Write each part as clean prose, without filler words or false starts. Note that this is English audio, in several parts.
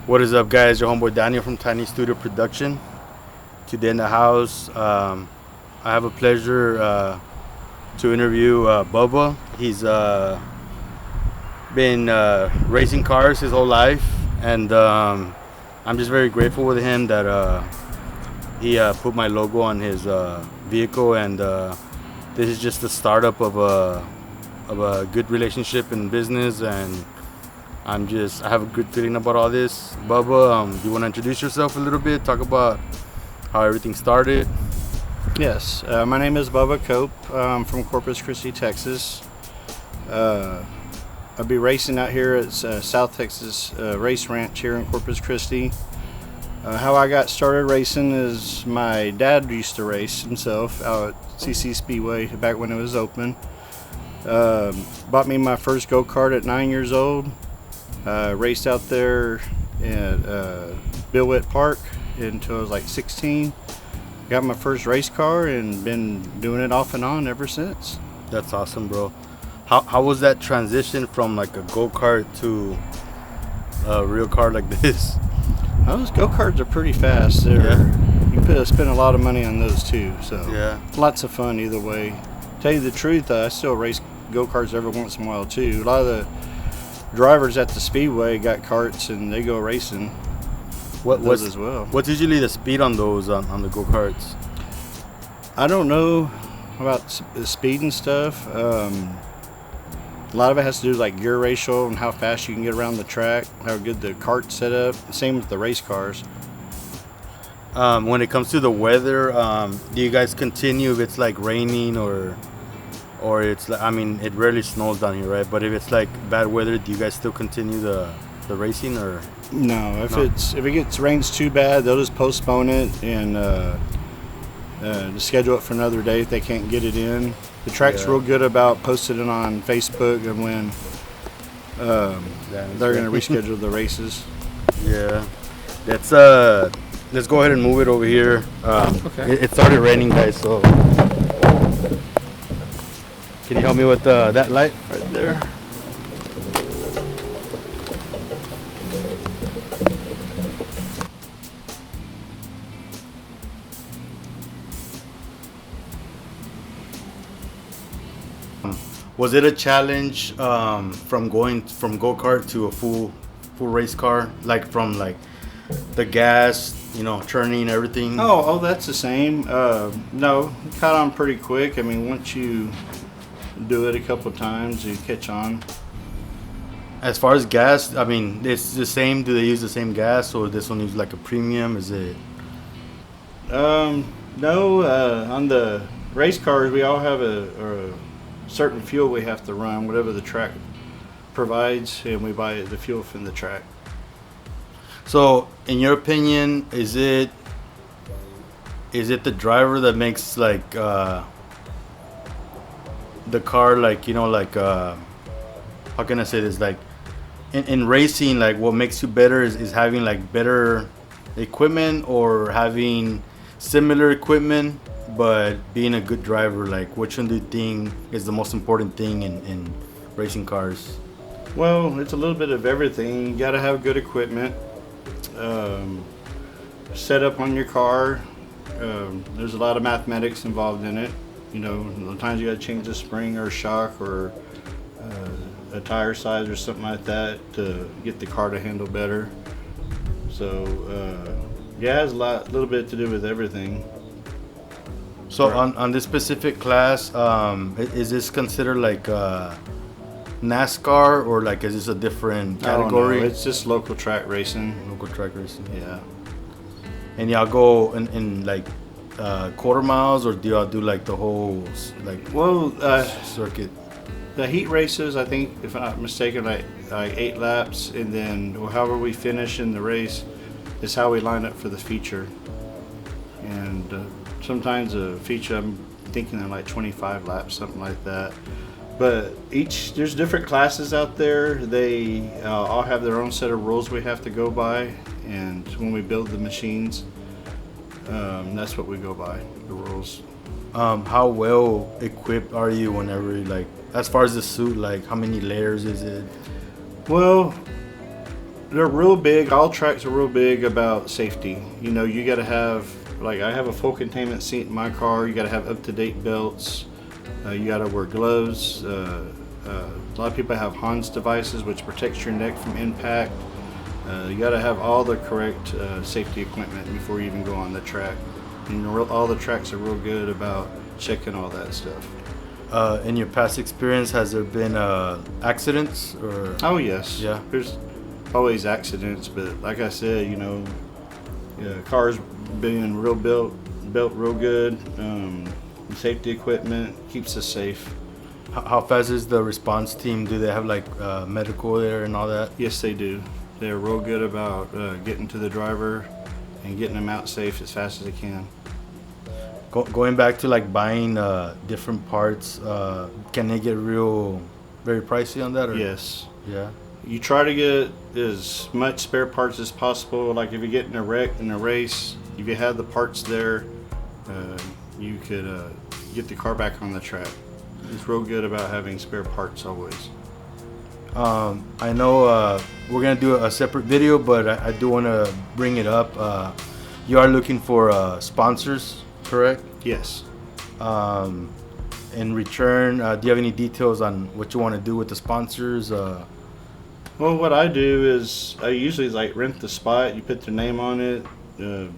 What is up, guys? Your homeboy Daniel from Tiny Studio Production. Today in the house, I have a pleasure to interview Bubba. He's been racing cars his whole life, and I'm just very grateful with him that he put my logo on his vehicle, and this is just the startup of a good relationship in business, and I have a good feeling about all this. Bubba, do you want to introduce yourself a little bit? Talk about how everything started. Yes, my name is Bubba Cope. I'm from Corpus Christi, Texas. I'll be racing out here at South Texas Race Ranch here in Corpus Christi. How I got started racing is my dad used to race himself out at CC Speedway back when it was open. Bought me my first go-kart at 9 years old. Raced out there at Bill Witt Park until I was like 16. Got my first race car and been doing it off and on ever since. That's awesome, bro. How was that transition from like a go-kart to a real car like this? Those go-karts are pretty fast. You spend a lot of money on those too, so Yeah. lots of fun either way. Tell you the truth, I still race go-karts every once in a while too. A lot of the drivers at the speedway got karts and they go racing. What's as well? What's usually the speed on those on the go-karts? I don't know about the speed and stuff. A lot of it has to do with like gear ratio and how fast you can get around the track, how good the cart's set up. Same with the race cars. When it comes to the weather, do you guys continue if it's like raining or it's like, I mean, it rarely snows down here, right? But if it's like bad weather, do you guys still continue the racing or? No, if it rains too bad, they'll just postpone it and schedule it for another day if they can't get it in. The track's real good about posting it on Facebook and when they're going to reschedule the races. Yeah, let's go ahead and move it over here. Okay. It started raining, guys. So can you help me with that light right there? Was it a challenge from going from go-kart to a full race car, like from like the gas, turning everything? Oh, that's the same. No, it caught on pretty quick. I mean, once you do it a couple of times, you catch on. As far as gas, I mean, it's the same. Do they use the same gas, or this one use like a premium? Is it? No, on the race cars, we all have a certain fuel we have to run, whatever the track provides, and we buy the fuel from the track. So, in your opinion, is it the driver that makes like the car like how can I say this, like in racing, like what makes you better is having like better equipment or having similar equipment but being a good driver? Like, which one do you think is the most important thing in racing cars? Well, it's a little bit of everything. You got to have good equipment, set up on your car. There's a lot of mathematics involved in it. Sometimes you got to change a spring or a shock or a tire size or something like that to get the car to handle better. So, it has a little bit to do with everything. So on this specific class, is this considered like NASCAR, or like is this a different category? Oh, no. It's just local track racing. Local track racing. Yeah. And y'all go in like quarter miles, or do y'all do like the whole circuit? The heat races, I think, if I'm not mistaken, like 8 laps, and then however we finish in the race is how we line up for the feature. And sometimes a feature, I'm thinking of like 25 laps, something like that. But there's different classes out there. They all have their own set of rules we have to go by, and when we build the machines, that's what we go by, the rules. How well equipped are you whenever, like, as far as the suit, like how many layers is it? Well, they're real big. All tracks are real big about safety. You know, you got to have, like, I have a full containment seat in my car. You got to have up-to-date belts. You got to wear gloves. A lot of people have Hans devices, which protects your neck from impact. You got to have all the correct safety equipment before you even go on the track. And all the tracks are real good about checking all that stuff. In your past experience, has there been accidents or? Oh yes. Yeah. There's always accidents, but like I said, you know, cars being built real good. Safety equipment keeps us safe. How fast is the response team? Do they have like medical there and all that? Yes, they do. They're real good about getting to the driver and getting them out safe as fast as they can. Going back to like buying different parts, can they get very pricey on that? Or? Yes. Yeah. You try to get as much spare parts as possible. Like if you get in a wreck in a race, if you have the parts there, you could get the car back on the track. It's real good about having spare parts always. I know we're gonna do a separate video, but I do want to bring it up. You are looking for sponsors, correct? Yes. In return, do you have any details on what you want to do with the sponsors? Well, what I do is I usually like rent the spot. You put their name on it, and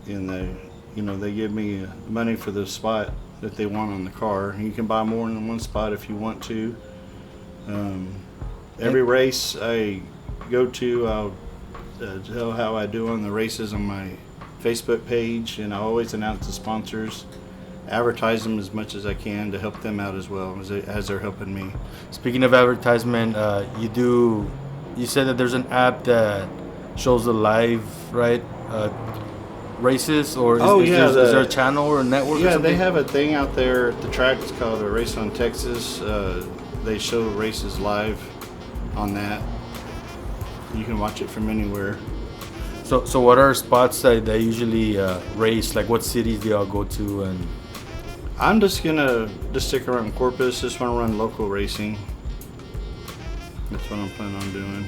they give me money for the spot that they want on the car. You can buy more than one spot if you want to. Every race I go to, I'll tell how I do on the races on my Facebook page, and I always announce the sponsors, advertise them as much as I can to help them out as well as they're helping me. Speaking of advertisement, you said that there's an app that shows the live, right? Races, or is there a channel or a network? Yeah, or something? they have a thing out there at the track. It's called the Race on Texas. They show races live on that. You can watch it from anywhere. So what are spots that they usually race? Like what cities do y'all go to? And I'm just gonna stick around Corpus. Just want to run local racing. That's what I'm planning on doing.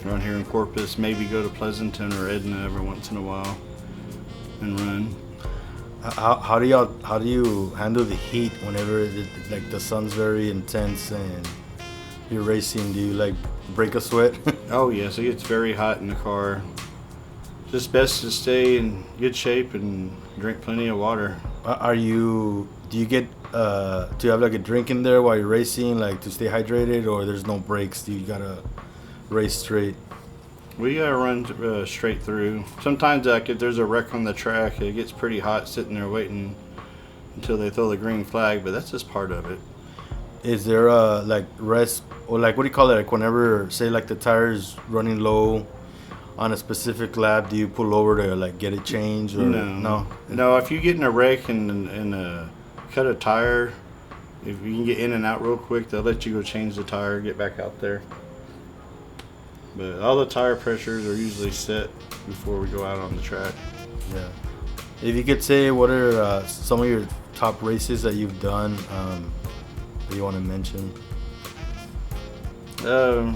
Run here in Corpus, maybe go to Pleasanton or Edna every once in a while and run. how do you handle the heat whenever like the sun's very intense and you're racing? Do you like break a sweat? Oh yes, it gets very hot in the car. Just best to stay in good shape and drink plenty of water. Do you get do you have like a drink in there while you're racing, like to stay hydrated, or there's no breaks? Do you gotta race straight? We gotta run straight through. Sometimes like if there's a wreck on the track, it gets pretty hot sitting there waiting until they throw the green flag, but that's just part of it. Is there a like rest, or like what do you call it? Like whenever say like the tire's running low on a specific lap, do you pull over to like get it changed? Or No. If you get in a wreck and cut a tire, if you can get in and out real quick, they'll let you go change the tire, get back out there. But all the tire pressures are usually set before we go out on the track. Yeah. If you could say, what are some of your top races that you've done that you want to mention? I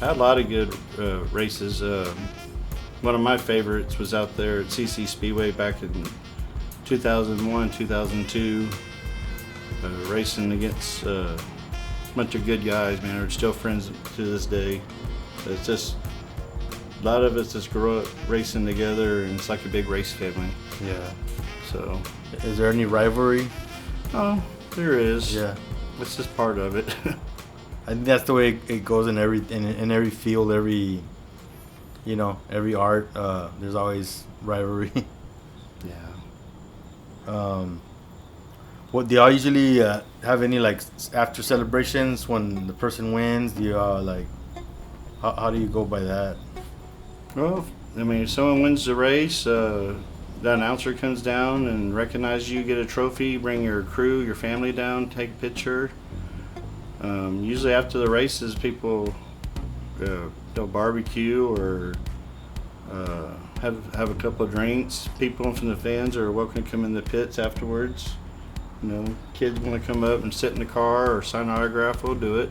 had a lot of good races. One of my favorites was out there at CC Speedway back in 2001, 2002, racing against a bunch of good guys, man. We're still friends to this day. It's just a lot of us just grow up racing together, and it's like a big race family. Yeah. So, is there any rivalry? Oh, there is. Yeah. It's just part of it. I think that's the way it goes in every field, every art. There's always rivalry. Yeah. What do y'all usually have any like after celebrations when the person wins? Do y'all like how do you go by that? Well, I mean, if someone wins the race, the announcer comes down and recognizes you, get a trophy, bring your crew, your family down, take a picture. Usually after the races, people they'll barbecue or have a couple of drinks. People from the fans are welcome to come in the pits afterwards. You know, kids want to come up and sit in the car or sign an autograph, we'll do it.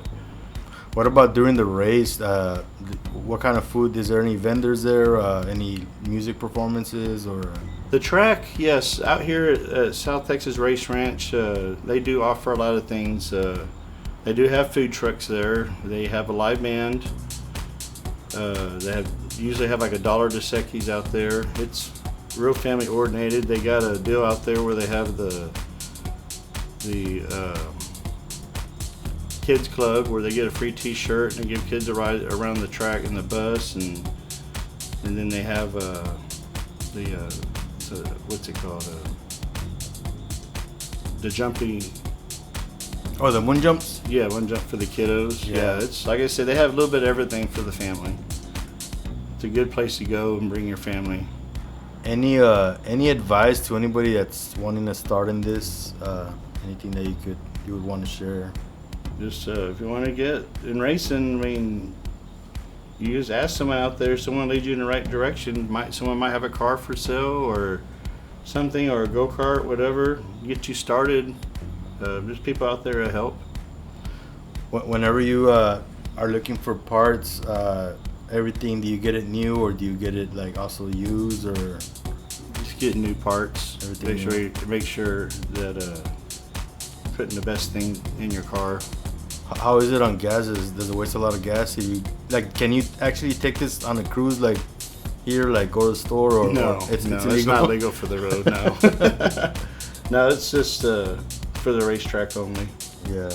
What about during the race? What kind of food? Is there any vendors there? Any music performances or? The track, yes, out here at South Texas Race Ranch, they do offer a lot of things. They do have food trucks there. They have a live band. They usually have like a dollar Dos Equis out there. It's real family oriented. They got a deal out there where they have the kids club where they get a free T-shirt and they give kids a ride around the track in the bus, and then they have what's it called? The jumping. Oh, the moon jumps. Yeah, one jump for the kiddos. Yeah, it's like I said, they have a little bit of everything for the family. It's a good place to go and bring your family. Any advice to anybody that's wanting to start in this? Anything that you would want to share? Just if you want to get in racing, I mean, you just ask someone out there. Someone leads you in the right direction. Someone might have a car for sale or something, or a go-kart, whatever. Get you started. There's people out there to help. Whenever you are looking for parts, everything, do you get it new or do you get it like also used, or just get new parts? Everything Make sure that putting the best thing in your car. How is it on gas? Does it waste a lot of gas? Can you actually take this on a cruise, like here, like go to the store, or no? It's not legal for the road. No, no, it's just for the racetrack only. Yeah.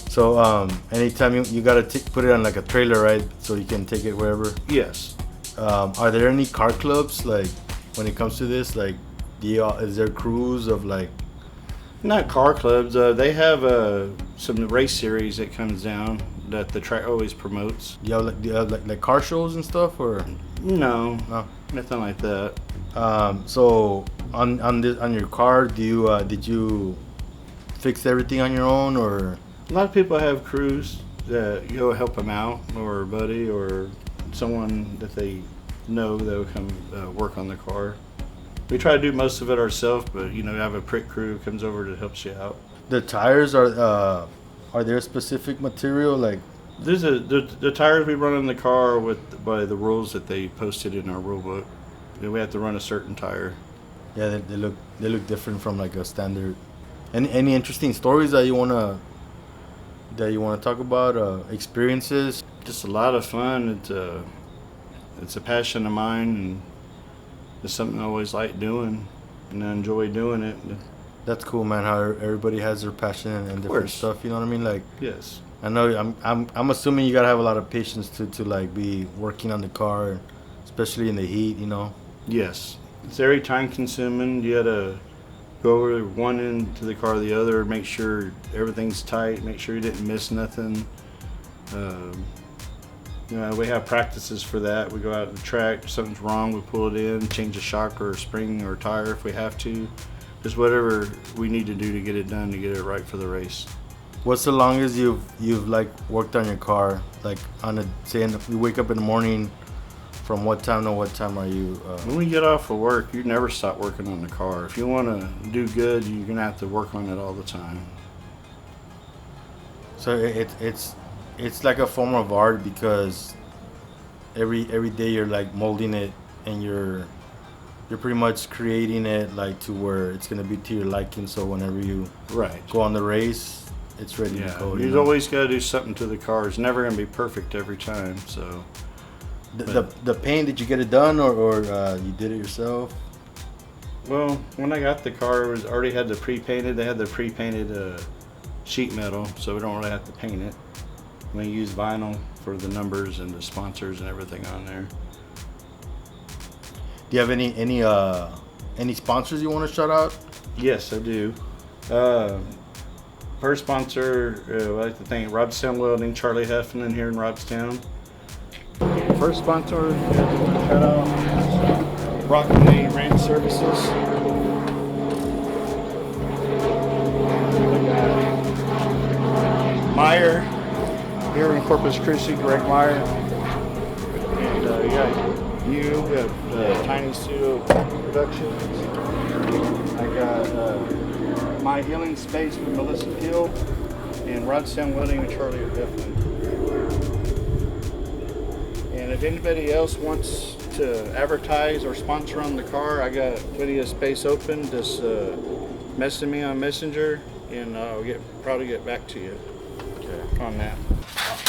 So anytime you gotta put it on like a trailer, right? So you can take it wherever. Yes. Are there any car clubs, like when it comes to this? Like, is there crews of like? Not car clubs. They have some race series that comes down that the track always promotes. Do you have like car shows and stuff, or? No, nothing like that. So on your car, did you fix everything on your own, or? A lot of people have crews that go help them out, or a buddy, or someone that they know that will come work on the car. We try to do most of it ourselves, but we have a prick crew who comes over to help you out. The tires are there a specific material, like? The tires we run in the car by the rules that they posted in our rule book. We have to run a certain tire. Yeah, they look different from like a standard. Any interesting stories that you wanna talk about? Experiences? Just a lot of fun. It's a passion of mine, and it's something I always like doing, and I enjoy doing it. That's cool, man. How everybody has their passion and different stuff. You know what I mean? Like, yes. I know. I'm assuming you gotta have a lot of patience to like be working on the car, especially in the heat. Yes, it's very time consuming. You gotta go over one end to the car, the other, make sure everything's tight, make sure you didn't miss nothing. We have practices for that. We go out to the track, if something's wrong, we pull it in, change a shock or a spring or a tire if we have to. Just whatever we need to do to get it done, to get it right for the race. What's the longest you've like worked on your car? Like we wake up in the morning, from what time to what time are you? When we get off of work, you never stop working on the car. If you want to do good, you're gonna have to work on it all the time. So it's like a form of art, because every day you're like molding it, and you're pretty much creating it like to where it's gonna be to your liking. So whenever you go on the race, it's ready to go. You've always got to do something to the car. It's never gonna be perfect every time. So the paint, did you get it done, or you did it yourself? Well, when I got the car, it was already had the pre-painted. They had the pre-painted sheet metal, so we don't really have to paint it. We use vinyl for the numbers and the sponsors and everything on there. Do you have any sponsors you want to shout out? Yes, I do. First sponsor, I'd like to thank Robstown Welding, Charlie Heffernan here in Robstown. First sponsor, shout out Rockaway Ranch Services. Meyer here in Corpus Christi, Greg Meyer. And we have Tiny Studio Productions. I got My Healing Space with Melissa Peel. And Rod Sound Welding and Charlie are definitely. And if anybody else wants to advertise or sponsor on the car, I got plenty of space open. Just message me on Messenger, and I'll probably get back to you on that.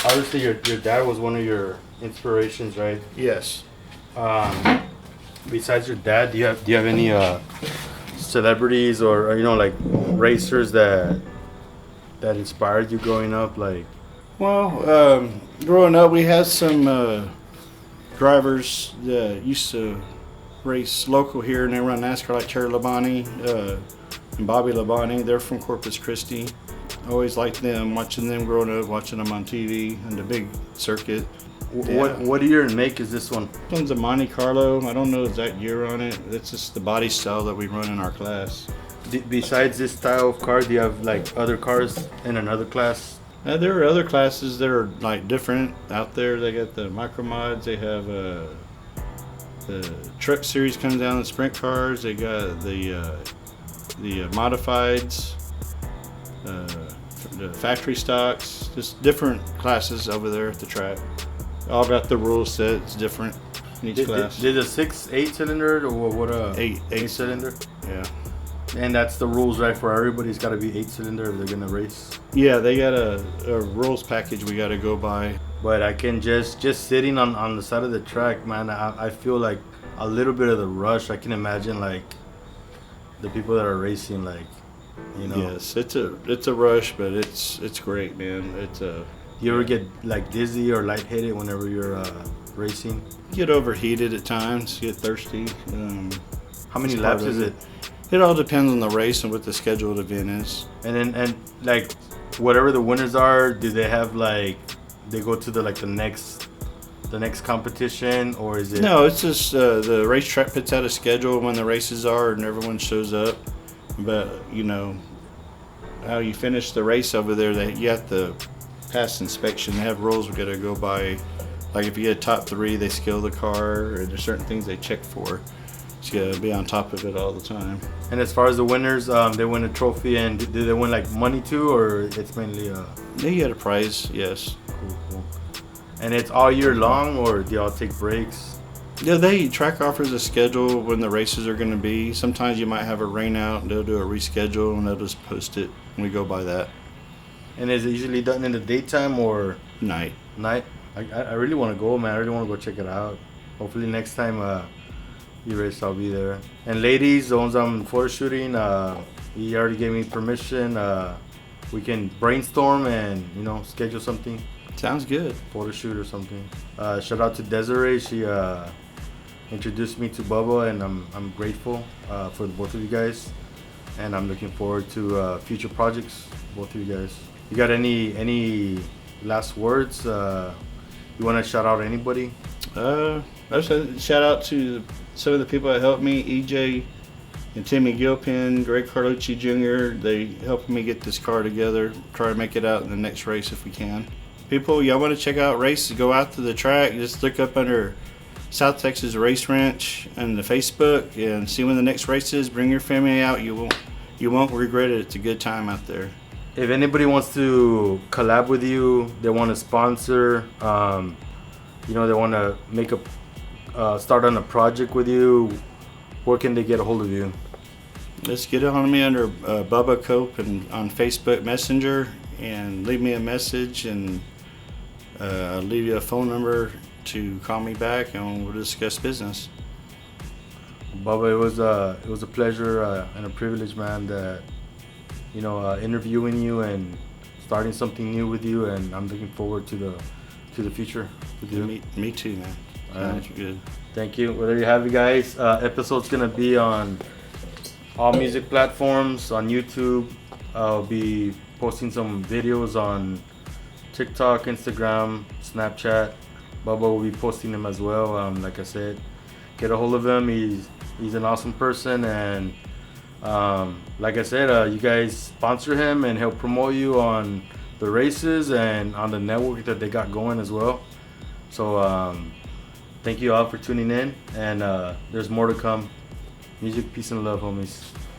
Obviously, your dad was one of your inspirations, right? Yes. Besides your dad, do you have any celebrities or like racers that inspired you growing up? Like, Well, growing up, we had some drivers that used to race local here, and they run NASCAR, like Terry Labonte and Bobby Labonte. They're from Corpus Christi. I always liked them, watching them growing up, watching them on TV and the big circuit. what year and make is this one? This one's a Monte Carlo. I don't know the exact year on it. It's just the body style that we run in our class. Besides this style of car, do you have like other cars in another class? There are other classes that are like different out there. They got the micro mods. They have the truck series comes down, the sprint cars. They got the modifieds, the factory stocks. Just different classes over there at the track. All got the rule set. It's different in each class. Did a 6-8 cylinder or what? Eight cylinder. Yeah. And that's the rules, right? For everybody's got to be 8 cylinder if they're gonna race. Yeah, they got a rules package we got to go by. But I can just sitting on the side of the track, man. I feel like a little bit of the rush. I can imagine like the people that are racing, like, Yes, it's a rush, but it's great, man. You ever get like dizzy or lightheaded whenever you're racing? Get overheated at times, get thirsty. How many laps is it? It all depends on the race and what the scheduled event is. And like whatever the winners are, do they have like they go to the next competition, or is it? No, it's just the racetrack puts out a schedule when the races are and everyone shows up. But how you finish the race over there, you have to pass inspection. They have rules we got to go by. Like if you get top 3, they scale the car, or there's certain things they check for. So you got to be on top of it all the time. And as far as the winners, they win a trophy, and do they win like money too, or it's mainly They get a prize, yes. Cool. And it's all year long, or do y'all take breaks? Yeah, track offers a schedule when the races are going to be. Sometimes you might have a rain out, and they'll do a reschedule, and they'll just post it, and we go by that. And is it usually done in the daytime or Night? I really want to go, man. I really want to go check it out. Hopefully next time you race, I'll be there. And ladies, the ones I'm photo shooting, he already gave me permission. We can brainstorm and schedule something. Sounds good. Photo shoot or something. Shout out to Desiree. She introduced me to Bubba, and I'm grateful for the both of you guys. And I'm looking forward to future projects, both of you guys. You got any last words? You want to shout out anybody? I just want to shout out to some of the people that helped me, EJ and Timmy Gilpin, Greg Carlucci Jr. They helped me get this car together, try to make it out in the next race if we can. People, y'all want to check out races, go out to the track, just look up under South Texas Race Ranch on the Facebook and see when the next race is. Bring your family out. You won't regret it. It's a good time out there. If anybody wants to collab with you, they want to sponsor, they want to make start on a project with you, where can they get a hold of you? Let's get on me under Bubba Cope and on Facebook Messenger, and leave me a message, and I'll leave you a phone number to call me back, and we'll discuss business. Bubba, it was a pleasure and a privilege, man, that interviewing you and starting something new with you, and I'm looking forward to the future with you. Me too, man. Sounds good. Thank you. Well, there you have it, guys. Episode's gonna be on all music platforms, on YouTube. I'll be posting some videos on TikTok, Instagram, Snapchat. Bubba will be posting them as well. Like I said, get a hold of him. He's an awesome person, and like I said, you guys sponsor him and he'll promote you on the races and on the network that they got going as well. So thank you all for tuning in, and there's more to come. Music, peace, and love, homies.